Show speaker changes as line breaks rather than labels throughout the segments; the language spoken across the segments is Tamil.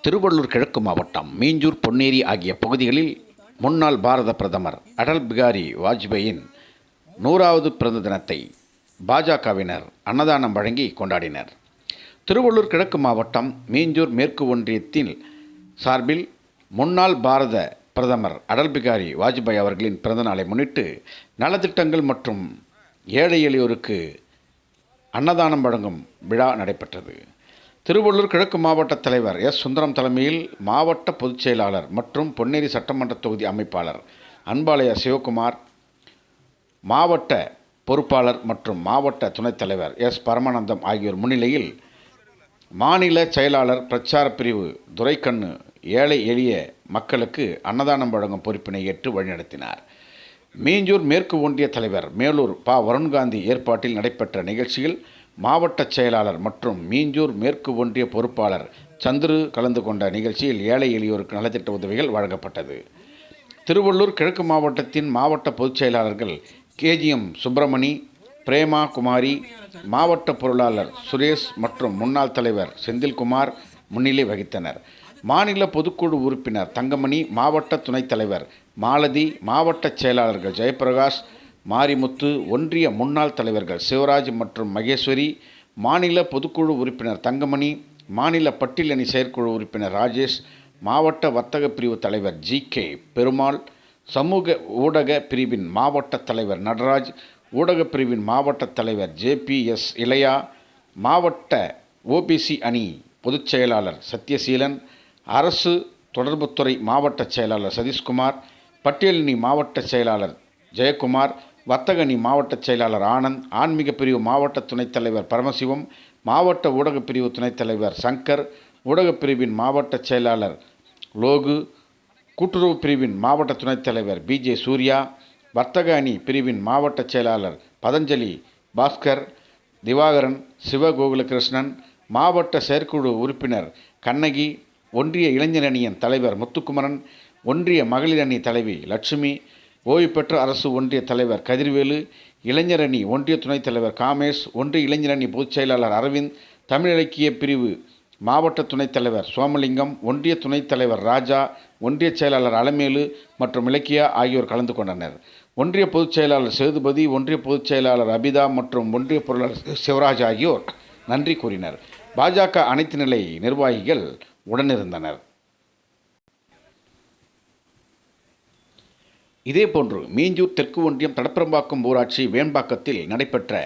திருவள்ளூர் கிழக்கு மாவட்டம் மீஞ்சூர், பொன்னேரி ஆகிய பகுதிகளில் முன்னாள் பாரத பிரதமர் அடல் பிகாரி வாஜ்பேயின் 100வது பிறந்த தினத்தை பாஜகவினர் அன்னதானம் வழங்கி கொண்டாடினர். திருவள்ளூர் கிழக்கு மாவட்டம் மீஞ்சூர் மேற்கு ஒன்றியத்தின் சார்பில் முன்னாள் பாரத பிரதமர் அடல் பிகாரி வாஜ்பாய் அவர்களின் பிறந்தநாளை முன்னிட்டு நலத்திட்டங்கள் மற்றும் ஏழை எளியோருக்கு அன்னதானம் வழங்கும் விழா நடைபெற்றது. திருவள்ளூர் கிழக்கு மாவட்ட தலைவர் எஸ். சுந்தரம் தலைமையில் மாவட்ட பொதுச் செயலாளர் மற்றும் பொன்னேரி சட்டமன்ற தொகுதி அமைப்பாளர் அன்பாலய சிவகுமார், மாவட்ட பொறுப்பாளர் மற்றும் மாவட்ட துணைத் தலைவர் எஸ். பரமானந்தம் ஆகியோர் முன்னிலையில் மாநில செயலாளர் பிரச்சார பிரிவு துரைக்கண்ணு ஏழை எளிய மக்களுக்கு அன்னதானம் வழங்கும் பொறுப்பினை ஏற்று வழிநடத்தினார். மீஞ்சூர் மேற்கு ஒன்றிய தலைவர் மேலூர் ப. வருண்காந்தி ஏற்பாட்டில் நடைபெற்ற நிகழ்ச்சியில் மாவட்ட செயலாளர் மற்றும் மீஞ்சூர் மேற்கு ஒன்றிய பொறுப்பாளர் சந்துரு கலந்து கொண்ட நிகழ்ச்சியில் ஏழை எளியோருக்கு நலத்திட்ட உதவிகள் வழங்கப்பட்டது. திருவள்ளூர் கிழக்கு மாவட்டத்தின் மாவட்ட பொதுச் செயலாளர்கள் கேஜிஎம் சுப்பிரமணி, பிரேமா குமாரி, மாவட்ட பொருளாளர் சுரேஷ் மற்றும் முன்னாள் தலைவர் செந்தில்குமார் முன்னிலை வகித்தனர். மாநில பொதுக்குழு உறுப்பினர் தங்கமணி, மாவட்ட துணைத் தலைவர் மாலதி, மாவட்ட செயலாளர்கள் ஜெயபிரகாஷ், மாரிமுத்து, ஒன்றிய முன்னாள் தலைவர்கள் சிவராஜ் மற்றும் மகேஸ்வரி, மாநில பொதுக்குழு உறுப்பினர் தங்கமணி, மாநில பட்டியலணி செயற்குழு உறுப்பினர் ராஜேஷ், மாவட்ட வர்த்தக பிரிவு தலைவர் ஜி.கே. பெருமாள், சமூக ஊடக பிரிவின் மாவட்ட தலைவர் நடராஜ், ஊடகப் பிரிவின் மாவட்ட தலைவர் ஜே.பி.எஸ். இளையா, மாவட்ட ஓபிசி அணி பொதுச் செயலாளர் சத்யசீலன், அரசு தொடர்புத்துறை மாவட்ட செயலாளர் சதீஷ்குமார், பட்டியலணி மாவட்ட செயலாளர் ஜெயக்குமார், வர்த்தக அணி மாவட்ட செயலாளர் ஆனந்த், ஆன்மீக பிரிவு மாவட்ட துணைத் தலைவர் பரமசிவம், மாவட்ட ஊடகப் பிரிவு துணைத் தலைவர் சங்கர், ஊடகப் பிரிவின் மாவட்ட செயலாளர் லோகு, கூட்டுறவு பிரிவின் மாவட்ட துணைத் தலைவர் பி.ஜே. சூர்யா, வர்த்தக அணி பிரிவின் மாவட்ட செயலாளர் பதஞ்சலி பாஸ்கர், திவாகரன், சிவகோகுலகிருஷ்ணன், மாவட்ட செயற்குழு உறுப்பினர் கண்ணகி, ஒன்றிய இளைஞர் அணியின் தலைவர் முத்துக்குமரன், ஒன்றிய மகளிர் அணி தலைவி லட்சுமி, ஓய்வு பெற்ற அரசு ஒன்றிய தலைவர் கதிர்வேலு, இளைஞர் அணி ஒன்றிய துணைத் தலைவர் காமேஷ், ஒன்றிய இளைஞர் அணி பொதுச் செயலாளர் அரவிந்த், தமிழ் இலக்கிய பிரிவு மாவட்ட துணைத் தலைவர் சோமலிங்கம், ஒன்றிய துணைத் தலைவர் ராஜா, ஒன்றிய செயலாளர் அலமேலு மற்றும் இலக்கியா ஆகியோர் கலந்து கொண்டனர். ஒன்றிய பொதுச் செயலாளர் சேதுபதி, ஒன்றிய பொதுச் செயலாளர் அபிதா மற்றும் ஒன்றிய பொருளாளர் சிவராஜ் ஆகியோர் நன்றி கூறினர். பாஜக அனைத்து நிலை நிர்வாகிகள் உடனிருந்தனர். இதேபோன்று மீஞ்சூர் தெற்கு ஒன்றியம் தடப்பரம்பாக்கம் ஊராட்சி வேம்பாக்கத்தில் நடைபெற்ற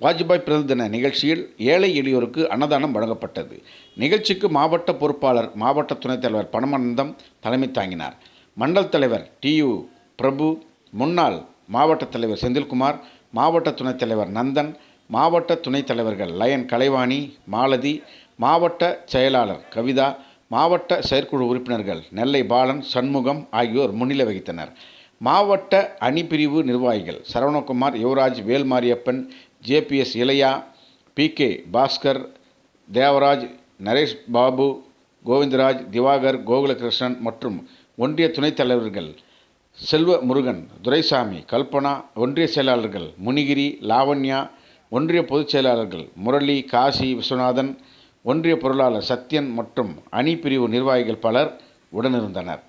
வாஜ்பாய் பிறந்த தின நிகழ்ச்சியில் ஏழை எளியோருக்கு அன்னதானம் வழங்கப்பட்டது. நிகழ்ச்சிக்கு மாவட்ட பொறுப்பாளர் மாவட்ட துணைத் தலைவர் பரமானந்தம் தலைமை தாங்கினார். மண்டல் தலைவர் டி.யு. பிரபு, முன்னாள் மாவட்ட தலைவர் செந்தில்குமார், மாவட்ட துணைத் தலைவர் நந்தன், மாவட்ட துணைத் தலைவர்கள் லயன் கலைவாணி, மாலதி, மாவட்ட செயலாளர் கவிதா, மாவட்ட செயற்குழு உறுப்பினர்கள் நெல்லை பாலன், சண்முகம் ஆகியோர் முன்னிலை வகித்தனர். மாவட்ட அணிப்பிரிவு நிர்வாகிகள் சரவணகுமார், யுவராஜ், வேல்மாரியப்பன், ஜே.பி.எஸ். இளையா, பி.கே. பாஸ்கர், தேவராஜ், நரேஷ் பாபு, கோவிந்தராஜ், திவாகர், கோகுலகிருஷ்ணன் மற்றும் ஒன்றிய துணைத் தலைவர்கள் செல்வ முருகன், துரைசாமி, கல்பனா, ஒன்றிய செயலாளர்கள் முனிகிரி, லாவண்யா, ஒன்றிய பொதுச் செயலாளர்கள் முரளி, காசி, விஸ்வநாதன், ஒன்றிய பொருளாளர் சத்யன் மற்றும் அணி பிரிவு நிர்வாகிகள் பலர் உடனிருந்தனர்.